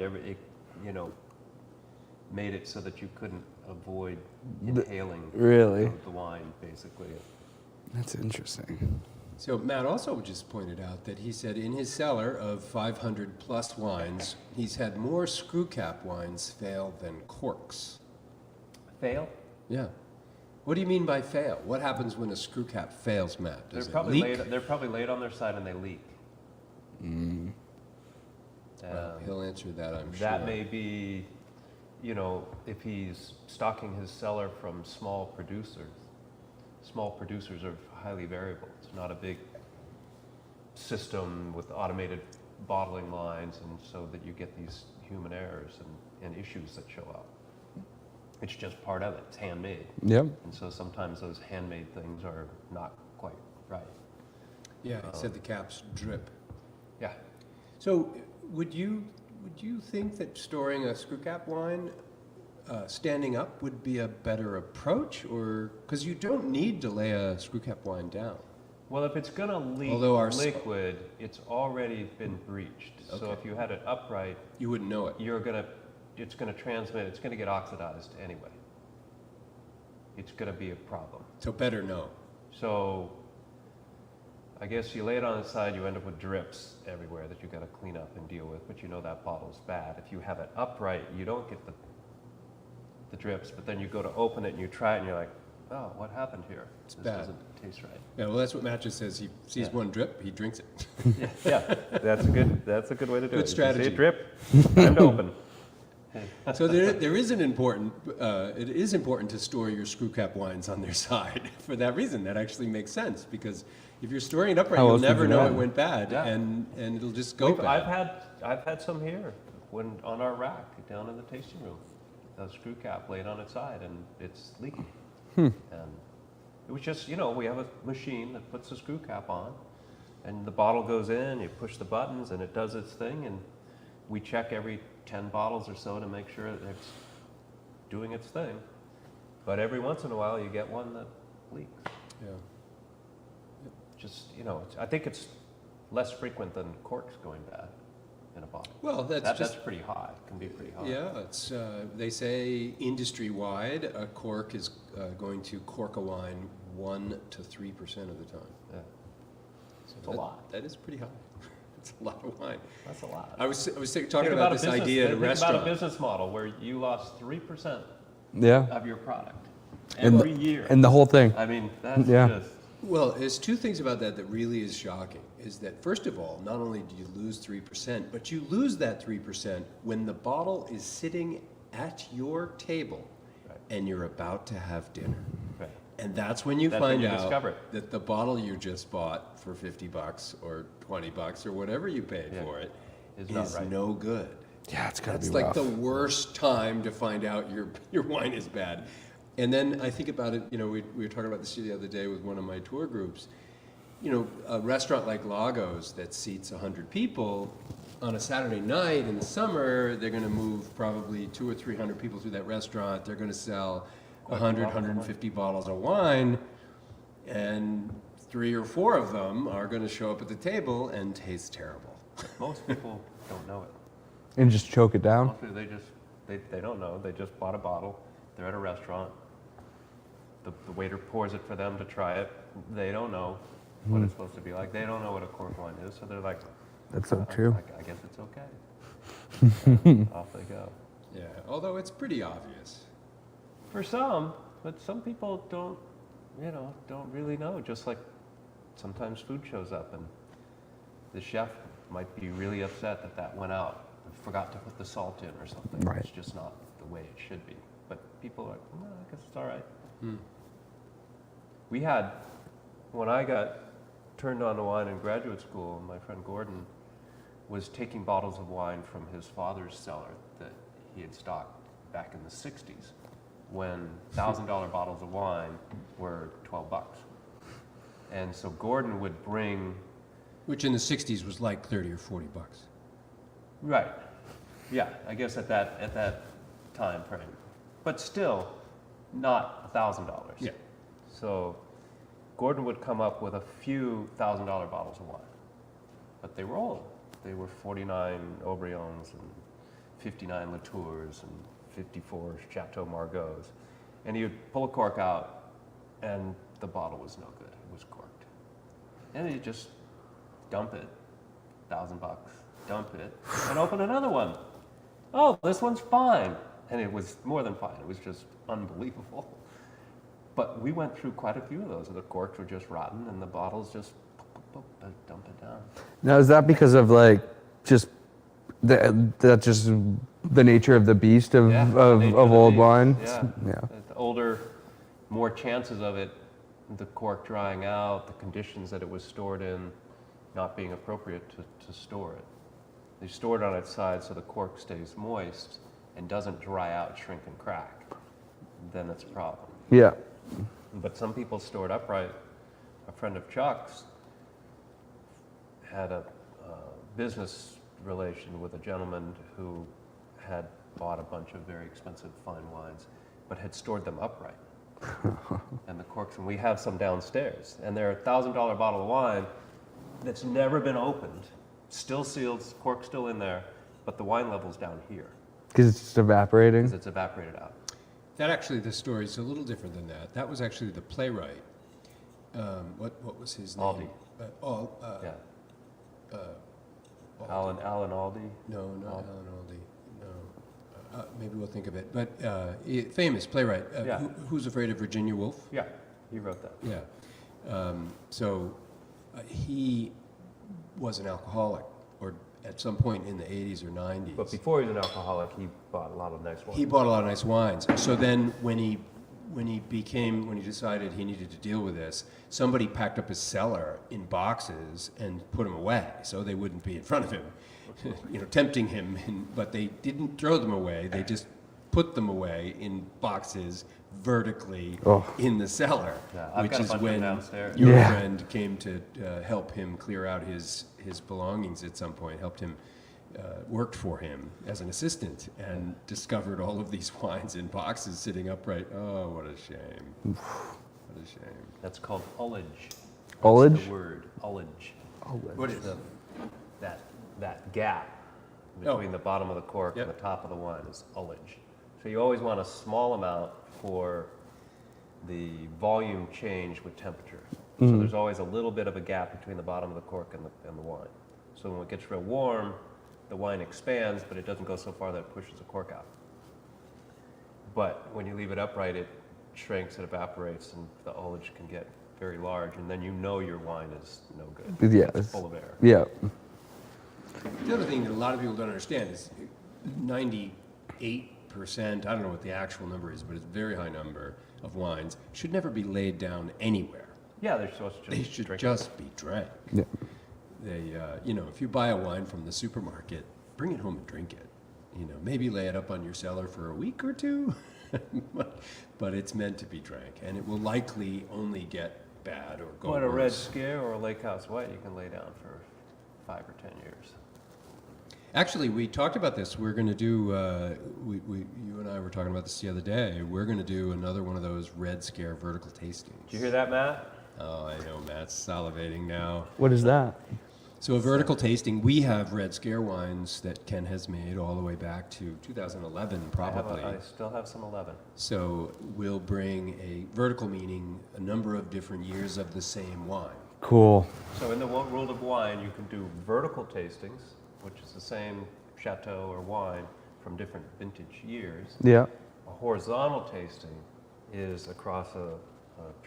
made it so that you couldn't avoid inhaling Really? the wine, basically. That's interesting. So Matt also just pointed out that he said in his cellar of 500 plus wines, he's had more screw cap wines fail than corks. Fail? Yeah. What do you mean by fail? What happens when a screw cap fails, Matt? Does They're it leak? they're probably laid on their side and they leak. Well, he'll answer that, I'm sure. That may be, if he's stocking his cellar from small producers. Small producers are highly variable. It's not a big system with automated bottling lines, and so that you get these human errors and issues that show up. It's just part of it. It's handmade. Yep. And so sometimes those handmade things are not quite right. Yeah, he said the caps drip. Yeah. So would you think that storing a screw cap wine standing up would be a better approach, or because you don't need to lay a screw cap wine down? Well, if it's going to leak Although our liquid, it's already been breached. So Okay. if you had it upright, You wouldn't know it. it's going to transmit, it's going to get oxidized anyway. It's going to be a problem. So better know. So I guess you lay it on its side, you end up with drips everywhere that you got to clean up and deal with, but you know that bottle's bad. If you have it upright, you don't get the drips, but then you go to open it and you try it and you're like, oh, what happened here? This bad. doesn't taste right. Yeah, well, that's what Matt just says. He sees one drip, he drinks it. Yeah, that's a good way to do it. Good strategy. You see a drip, time to open. So there is an important, it is important to store your screw cap wines on their side for that reason. That actually makes sense, because if you're storing it upright, How you'll else would never you know know? it went bad, Yeah. and it'll just go bad. I've had some here on our rack down in the tasting room. A screw cap laid on its side and it's leaking. And it was just, we have a machine that puts the screw cap on and the bottle goes in, you push the buttons and it does its thing, and we check every 10 bottles or so to make sure that it's doing its thing. But every once in a while you get one that leaks. Yeah. Just, I think it's less frequent than corks going bad in a bottle. Well, That's pretty high. It can be pretty high. Yeah, it's, they say industry-wide, a cork is going to cork a wine 1 to 3% of the time. Yeah. So It's a lot. That is pretty high. It's a lot of wine. That's a lot. I was talking about this idea at a Think restaurant. about a business model where you lost 3% Yeah. of your product And every year. And the whole thing. I mean, that's Yeah. just... Well, there's two things about that that really is shocking. Is that, first of all, not only do you lose 3%, but you lose that 3% when the bottle is sitting at your table Right. and you're about to have dinner. Right. And that's when you That's when find you out discover it. that the bottle you just bought for $50 or $20 or whatever you paid Yeah. for it Is is not right. no good. Yeah, it's gotta That's be like rough. the worst time to find out your wine is bad. And then I think about it, we were talking about this the other day with one of my tour groups. A restaurant like Lagos that seats 100 people, on a Saturday night in the summer, they're going to move probably 200 or 300 people through that restaurant. They're going to sell 100, 150 bottles of wine, and 3 or 4 of them are going to show up at the table and taste terrible. Most people don't know it. And just choke it down. Mostly they don't know. They just bought a bottle. They're at a restaurant. the waiter pours it for them to try it. They don't know what it's supposed to be like. They don't know what a cork wine is, so they're like, That's so true. I guess it's okay. Off they go. Yeah, although it's pretty obvious. For some, but some people don't really know. Just like sometimes food shows up and the chef might be really upset that went out and forgot to put the salt in or something. Right. It's just not the way it should be. But people are like, no, I guess it's all right. We had, when I got turned on to wine in graduate school, my friend Gordon was taking bottles of wine from his father's cellar that he had stocked back in the 60s when $1,000 bottles of wine were $12. And so Gordon would bring... Which in the 60s was like 30 or 40 bucks. Right. Yeah, I guess at that time frame. But still, not $1,000. Yeah. So Gordon would come up with a few $1,000 bottles of wine. But they were old. They were 49 Aubrions and 59 Latours and 54 Chateau Margaux. And he would pull a cork out, and the bottle was no good. It was corked. And he'd just dump it, $1,000, dump it, and open another one. Oh, this one's fine. And it was more than fine. It was just unbelievable. But we went through quite a few of those. The corks were just rotten, and the bottles just dump it down. Now, is that because of like just that's just the nature of the beast of old wines? Yeah. The older, more chances of it, the cork drying out, the conditions that it was stored in, not being appropriate to store it. They store it on its side so the cork stays moist and doesn't dry out, shrink, and crack. Then it's a problem. Yeah. But some people store it upright. A friend of Chuck's had a business relation with a gentleman who had bought a bunch of very expensive fine wines, but had stored them upright. And the corks, and we have some downstairs, and they're a $1,000 bottle of wine that's never been opened, still sealed, cork still in there, but the wine level's down here. Because it's just evaporating? Because it's evaporated out. That actually, the story is a little different than that. That was actually the playwright. What was his name? Aldi. Yeah. Alan Aldi? No, not Alan Aldi. No. Maybe we'll think of it. But famous playwright. Yeah. Who's Afraid of Virginia Woolf? Yeah, he wrote that. Yeah. He was an alcoholic, or at some point in the 80s or 90s. But before he was an alcoholic, he bought a lot of nice wines. He bought a lot of nice wines. So then when he decided he needed to deal with this, somebody packed up his cellar in boxes and put them away so they wouldn't be in front of him, tempting him. But they didn't throw them away. They just put them away in boxes vertically in the cellar, Yeah, which is when downstairs. your friend came to help him clear out his belongings at some point, helped him, worked for him as an assistant, and discovered all of these wines in boxes sitting upright. Oh, what a shame. What a shame. That's called ullage. Ullage? That's the word, ullage. What is That gap between the bottom of the cork and the top of the wine is ullage. So you always want a small amount for the volume change with temperature. So there's always a little bit of a gap between the bottom of the cork and the wine. So when it gets real warm, the wine expands, but it doesn't go so far that it pushes the cork out. But when you leave it upright, it shrinks, it evaporates, and the ullage can get very large, and then you know your wine is no good. Yeah. It's full of air. Yeah. The other thing that a lot of people don't understand is 98%, I don't know what the actual number is, but it's a very high number of wines, should never be laid down anywhere. Yeah, they're supposed to They should drink just be drank. Yeah. They, if you buy a wine from the supermarket, bring it home and drink it. Maybe lay it up on your cellar for a week or two, but it's meant to be drank, and it will likely only get bad or go What, a Red worse. Scare or a Lake House White you can lay down for 5 or 10 years. Actually, we talked about this. We're going to do, you and I were talking about this the other day. We're going to do another one of those Red Scare vertical tastings. Did you hear that, Matt? Oh, I know, Matt's salivating now. What is that? So a vertical tasting, we have Red Scare wines that Ken has made all the way back to 2011 probably. I still have some 11. So we'll bring a vertical, meaning a number of different years of the same wine. Cool. So in the world of wine, you can do vertical tastings, which is the same chateau or wine from different vintage years. Yeah. A horizontal tasting is across a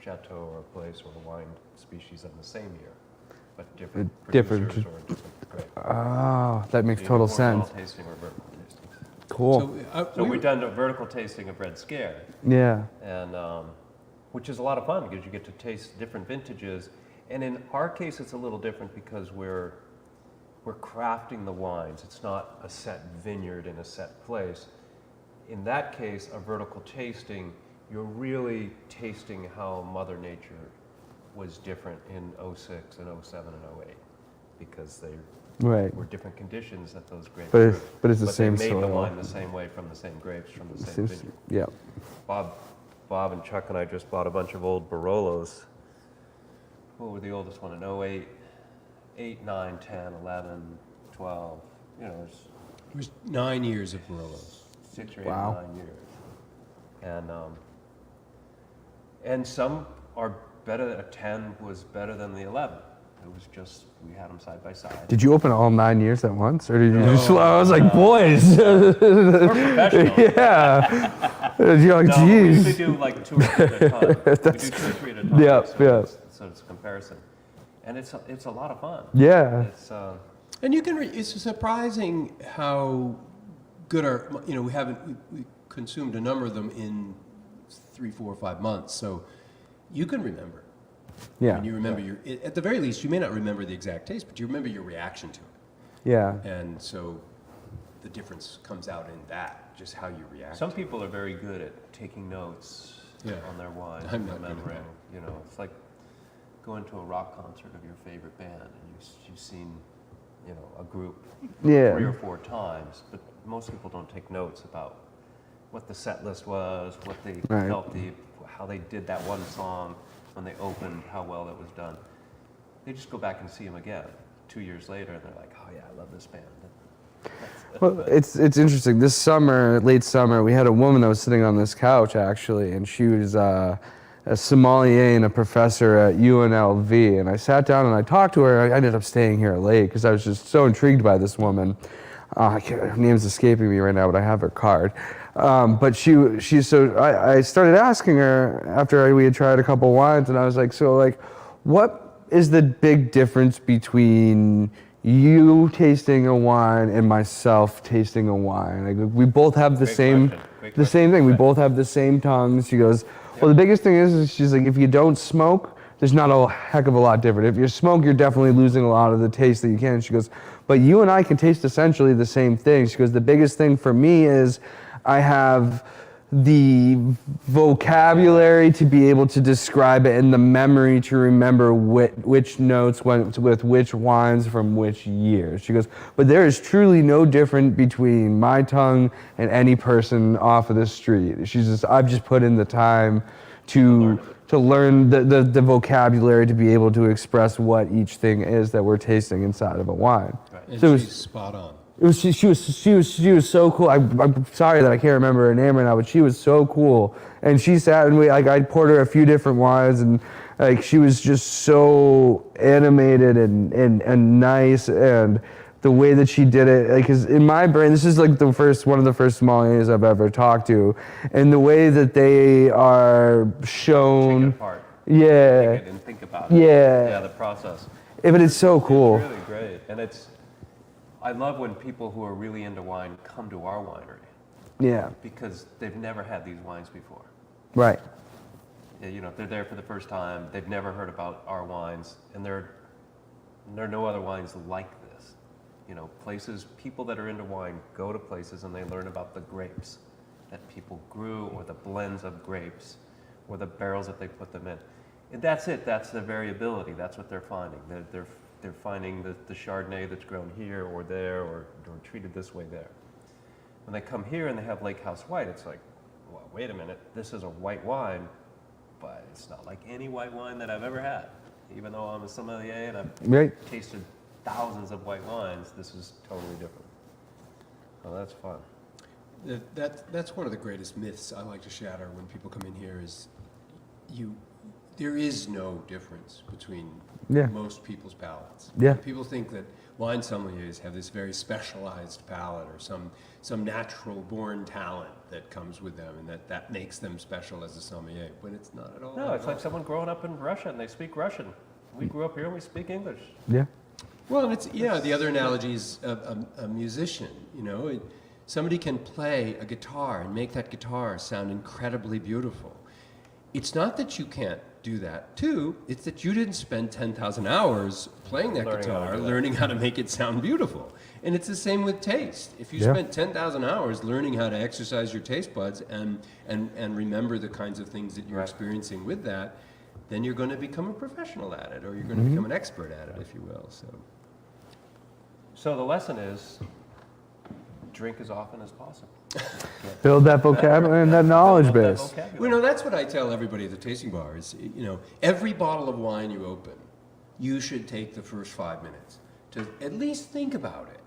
chateau or a place or a wine species in the same year, but different producers or different grapes. Oh, that makes total sense. Horizontal tasting or vertical tastings. Cool. So we've done a vertical tasting of Red Scare, Yeah. and which is a lot of fun because you get to taste different vintages. And in our case, it's a little different because we're crafting the wines. It's not a set vineyard in a set place. In that case, a vertical tasting, you're really tasting how Mother Nature was different in 06 and 07 and 08 because they were different conditions that those grapes grew. But it's the same they made soil. the wine the same way from the same grapes from the same vineyard. Yeah. Bob and Chuck and I just bought a bunch of old Barolos. What were the oldest one? In 08, 8, 9, 10, 11, 12. You know, There's 9 years of Barolos. 6 or 8 Wow. or 9 years. And some are better. A 10 was better than the 11. It was just, we had them side by side. Did you open all 9 years at once, or did you just? I was like, boys. We're professionals. Yeah. You're like, No, we geez. usually do like 2 or 3 at a time. We do 2 or 3 at a time. Yeah, so yeah. So it's a comparison. And it's a lot of fun. Yeah. It's, And you can, it's surprising how good we consumed a number of them in 3, 4, 5 months. So you can remember. Yeah. And you remember at the very least, you may not remember the exact taste, but you remember your reaction to it. Yeah. And so the difference comes out in that, just how you react. some people are very good at taking notes on their wine, I'm not good at remembering. that. You know, it's like going to a rock concert of your favorite band, and you've seen, you know, a group 3 or 4 times, but most people don't take notes about what the set list was, what they felt, how they did that one song when they opened, how well it was done. They just go back and see them again 2 years later, and they're like, oh yeah, I love this band. Well, it's interesting. This summer, late summer, we had a woman that was sitting on this couch actually, and she was a sommelier and a professor at UNLV. And I sat down and I talked to her. I ended up staying here late because I was just so intrigued by this woman. Her name's escaping me right now, but I have her card. But I started asking her after we had tried a couple wines, and I was like, so like, what is the big difference between you tasting a wine and myself tasting a wine? Like, we both have the same thing. We both have the same tongues. She goes, well, the biggest thing is she's like, if you don't smoke, there's not a heck of a lot different. If you smoke, you're definitely losing a lot of the taste that you can. She goes, but you and I can taste essentially the same thing. She goes, the biggest thing for me is I have the vocabulary to be able to describe it and the memory to remember which notes went with which wines from which years. She goes, but there is truly no difference between my tongue and any person off of the street. She's just, I've just put in the time to learn the vocabulary to be able to express what each thing is that we're tasting inside of a wine. Right. And So she's spot on. she was so cool. I'm sorry that I can't remember her name right now, but she was so cool. And she sat and I poured her a few different wines, and like she was just so animated and nice, and the way that she did it, like, 'cause in my brain, this is like one of the first sommeliers I've ever talked to, and the way that they are shown. Take it apart. Yeah. Take it and think about it. Yeah. Yeah, the process. But it's so cool. It's really great. And I love when people who are really into wine come to our winery Yeah. because they've never had these wines before. Right. Yeah, you know, they're there for the first time. They've never heard about our wines, and there are no other wines like this. You know, people that are into wine go to places and they learn about the grapes that people grew, or the blends of grapes, or the barrels that they put them in. And that's it. That's the variability. That's what they're finding. They're finding the Chardonnay that's grown here or there, or treated this way there. When they come here and they have Lake House White, it's like, well, wait a minute. This is a white wine, but it's not like any white wine that I've ever had. Even though I'm a sommelier and I've tasted thousands of white wines, this is totally different. Oh, that's fun. That's one of the greatest myths I like to shatter when people come in here is there is no difference between most people's palates. Yeah. People think that wine sommeliers have this very specialized palate or some natural born talent that comes with them and that makes them special as a sommelier, but it's not at all. No, it's like someone growing up in Russia and they speak Russian. We grew up here and we speak English. Yeah. Well, and it's, the other analogy is a musician, somebody can play a guitar and make that guitar sound incredibly beautiful. It's not that you can't do that too, it's that you didn't spend 10,000 hours playing that guitar, learning how to make it sound beautiful. And it's the same with taste. If you spent 10,000 hours learning how to exercise your taste buds and remember the kinds of things that you're experiencing with that, then you're going to become a professional at it, or you're going to become an expert at it, if you will. So the lesson is, drink as often as possible. Build that vocabulary and that knowledge base. Well, that's what I tell everybody at the tasting bar is, every bottle of wine you open, you should take the first 5 minutes to at least think about it.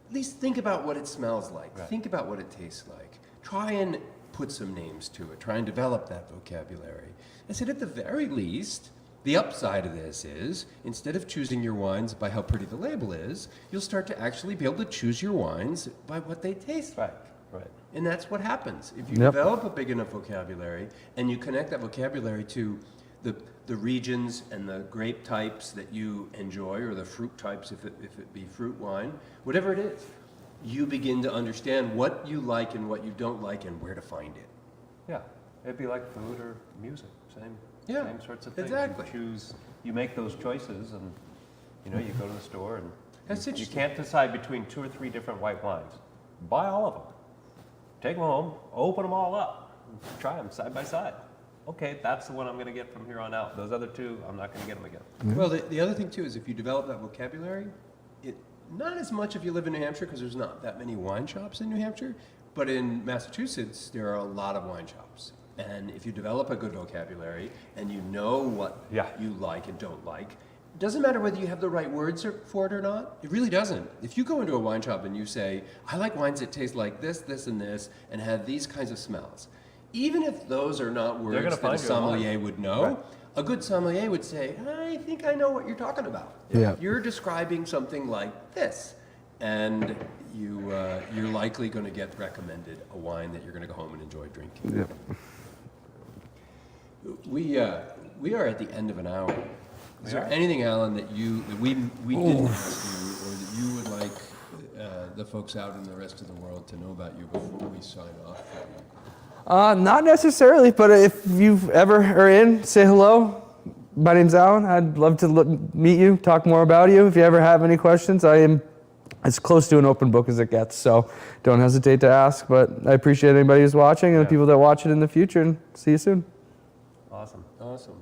At least think about what it smells like. Right. Think about what it tastes like. Try and put some names to it. Try and develop that vocabulary. I said, at the very least, the upside of this is, instead of choosing your wines by how pretty the label is, you'll start to actually be able to choose your wines by what they taste like. Right. And that's what happens. If you develop a big enough vocabulary and you connect that vocabulary to the regions and the grape types that you enjoy, or the fruit types if it be fruit wine, whatever it is, you begin to understand what you like and what you don't like and where to find it. Yeah, it'd be like food or music, same sorts of things. Exactly. You make those choices, and you go to the store and That's you interesting. can't decide between 2 or 3 different white wines. Buy all of them. Take them home, open them all up, try them side by side. Okay, that's the one I'm going to get from here on out. Those other 2, I'm not going to get them again. Well, the other thing too is if you develop that vocabulary, not as much if you live in New Hampshire, because there's not that many wine shops in New Hampshire, but in Massachusetts there are a lot of wine shops. And if you develop a good vocabulary and you know what you like and don't like, it doesn't matter whether you have the right words for it or not. It really doesn't. If you go into a wine shop and you say, I like wines that taste like this, this, and this, and have these kinds of smells, even if those are not words that a sommelier would know, a good sommelier would say, I think I know what you're talking about. Yeah. You're describing something like this, and you're likely going to get recommended a wine that you're going to go home and enjoy drinking. Yep. We are at the end of an hour. Is there anything, Alan, that we didn't ask you, or that you would like the folks out in the rest of the world to know about you before we sign off? Not necessarily, but if you ever are in, say hello. My name's Alan. I'd love to meet you, talk more about you. If you ever have any questions, I am as close to an open book as it gets, so don't hesitate to ask. But I appreciate anybody who's watching and the people that watch it in the future, and see you soon. Awesome.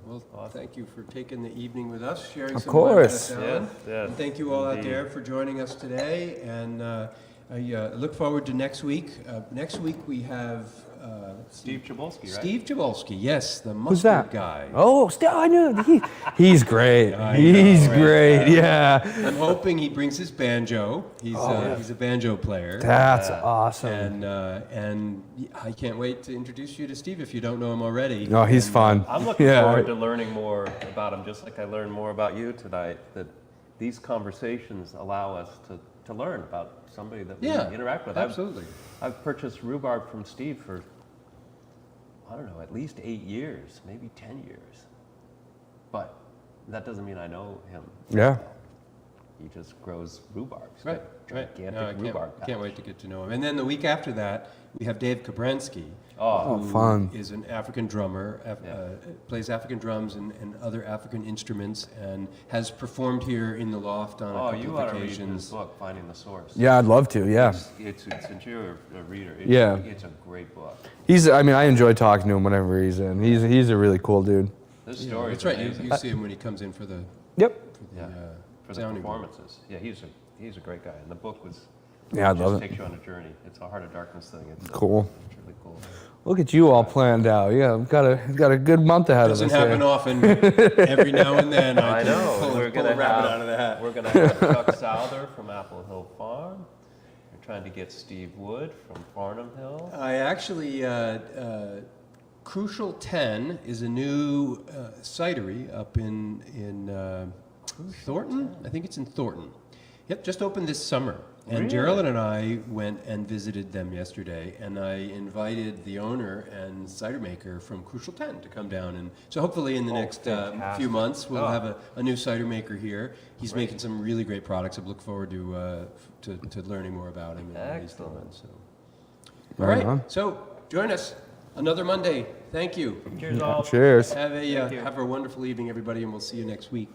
Well, thank you for taking the evening with us, sharing Of some wine with course. us, Alan. Yes, And thank you all out indeed. there for joining us today. And I look forward to next week. Next week we have Steve Chabolsky, right? Steve Jabolski, yes, the Who's mustard that? guy. Oh, still, I knew. He's great. I He's know, right? great, yeah. I'm hoping he brings his banjo. He's a banjo player. That's awesome. And I can't wait to introduce you to Steve if you don't know him already. No, he's fun. I'm looking Yeah. forward to learning more about him, just like I learned more about you tonight, that these conversations allow us to learn about somebody that we interact with. Absolutely. I've purchased rhubarb from Steve for, I don't know, at least 8 years, maybe 10 years. But that doesn't mean I know him. Yeah. He just grows rhubarb. Right. Gigantic No, I rhubarb can't patch. wait to get to know him. And then the week after that, we have Dave Kabransky, Oh, who fun. is an African drummer, plays African drums and other African instruments, and has performed here in the loft on a Oh, couple you of ought to read his occasions. book, Finding the Source. Yeah, I'd love to, yeah. It's since you're a reader, Yeah. it's a great book. I enjoy talking to him whenever he's in. He's a really cool dude. This Yeah, story that's is right. amazing. You see him when he comes in for the Yep. Yeah, for the sounding board. performances. Yeah, he's a great guy, and the book was Yeah, I It love just it. takes you on a journey. It's a Heart of Darkness thing. It's Cool. It's really cool. Look at you all planned out. Yeah, we've got a good month ahead Doesn't of us happen here. often, but every now and then I I can know. pull, We're pull gonna a rabbit have out of the hat. We're gonna have Chuck Souther from Apple Hill Farm. We're trying to get Steve Wood from Farnham Hill. I actually, Crucial 10 is a new cidery up in Thornton. I think it's in Thornton. Yep, just opened this summer. And Really? Geraldine and I went and visited them yesterday, and I invited the owner and cider maker from Crucial 10 to come down. And so hopefully in the next fantastic. few months, we'll Oh. have a new cider maker here. He's making some really great products. I look forward to learning more about him. And what he's doing, Excellent. so. All Right right, on. so join us another Monday. Thank you. Cheers, all. Cheers. Have Thank you. a wonderful evening, everybody, and we'll see you next week.